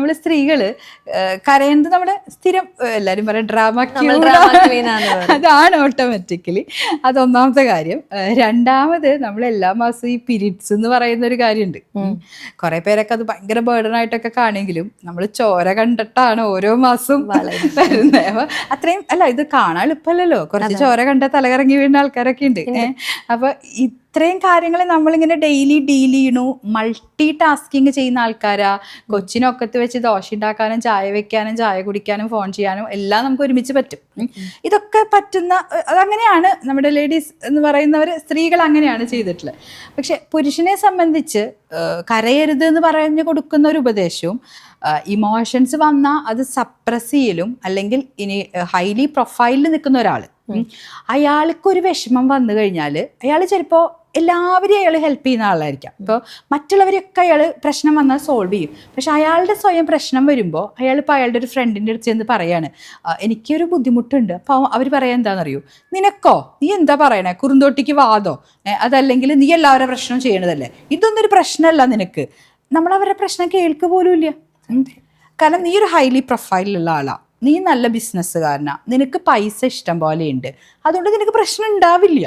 നമ്മൾ സ്ത്രീകള് കരയുന്നത് നമ്മുടെ സ്ഥിരം എല്ലാരും പറയാം ഡ്രാമ അതാണ് ഓട്ടോമാറ്റിക്കലി. അതൊന്നാമത്തെ കാര്യം. രണ്ടാമത് നമ്മൾ എല്ലാ മാസവും ഈ പീരീഡ്സ് എന്ന് പറയുന്ന ഒരു കാര്യമുണ്ട്. കുറെ പേരൊക്കെ അത് ഭയങ്കര ബേർഡൻ ആയിട്ടൊക്കെ കാണെങ്കിലും നമ്മൾ ചോര കണ്ടിട്ടാണ് ഓരോ മാസവും വരുന്നത്. അപ്പൊ അത്രയും അല്ല, ഇത് കാണാൻ എളുപ്പമല്ലല്ലോ. കുറച്ച് ചോര കണ്ട തലകറങ്ങി വീഴുന്ന ആൾക്കാരൊക്കെ ഉണ്ട്. അപ്പൊ ഇത്രയും കാര്യങ്ങൾ നമ്മളിങ്ങനെ ഡെയിലി ഡീൽ ചെയ്യണു. മൾട്ടി ടാസ്കിങ് ചെയ്യുന്ന ആൾക്കാരാ. കൊച്ചിനൊക്കത്ത് വെച്ച് ദോശ ഉണ്ടാക്കാനും ചായ വെക്കാനും ചായ കുടിക്കാനും ഫോൺ ചെയ്യാനും എല്ലാം നമുക്ക് ഒരുമിച്ച് പറ്റും. ഇതൊക്കെ പറ്റുന്ന അതങ്ങനെയാണ് നമ്മുടെ ലേഡീസ് എന്ന് പറയുന്നവർ, സ്ത്രീകൾ അങ്ങനെയാണ് ചെയ്തിട്ടുള്ളത്. പക്ഷെ പുരുഷനെ സംബന്ധിച്ച് കരയരുത് എന്ന് പറഞ്ഞു കൊടുക്കുന്ന ഒരു ഉപദേശവും ഇമോഷൻസ് വന്നാൽ അത് സപ്രസ് ചെയ്യലും, അല്ലെങ്കിൽ ഇനി ഹൈലി പ്രൊഫൈലിൽ നിൽക്കുന്ന ഒരാൾ അയാൾക്കൊരു വിഷമം വന്നു കഴിഞ്ഞാൽ അയാൾ ചിലപ്പോൾ എല്ലാവരെയും അയാൾ ഹെൽപ്പ് ചെയ്യുന്ന ആളായിരിക്കാം. ഇപ്പോൾ മറ്റുള്ളവരെയൊക്കെ അയാൾ പ്രശ്നം വന്നാൽ സോൾവ് ചെയ്യും. പക്ഷെ അയാളുടെ സ്വയം പ്രശ്നം വരുമ്പോൾ ഇപ്പോൾ അയാളുടെ ഒരു ഫ്രണ്ടിൻ്റെ അടുത്ത് ചെന്ന് പറയാണ്, എനിക്കൊരു ബുദ്ധിമുട്ടുണ്ട്. അപ്പോൾ അവർ പറയാൻ എന്താണെന്നറിയോ, നിനക്കോ, നീ എന്താ പറയണേ, കുറുന്തോട്ടിക്ക് വാദോ, അതല്ലെങ്കിൽ നീ എല്ലാവരുടെ പ്രശ്നം ചെയ്യണതല്ലേ, ഇതൊന്നും ഒരു പ്രശ്നമല്ല നിനക്ക്. നമ്മൾ അവരുടെ പ്രശ്നം കേൾക്കുക പോലും ഇല്ല. കാരണം നീ ഒരു ഹൈലി പ്രൊഫൈലിലുള്ള ആളാണ്, നീ നല്ല ബിസിനസ്സുകാരനാ, നിനക്ക് പൈസ ഇഷ്ടം പോലെ ഉണ്ട്, അതുകൊണ്ട് നിനക്ക് പ്രശ്നം ഉണ്ടാവില്ല.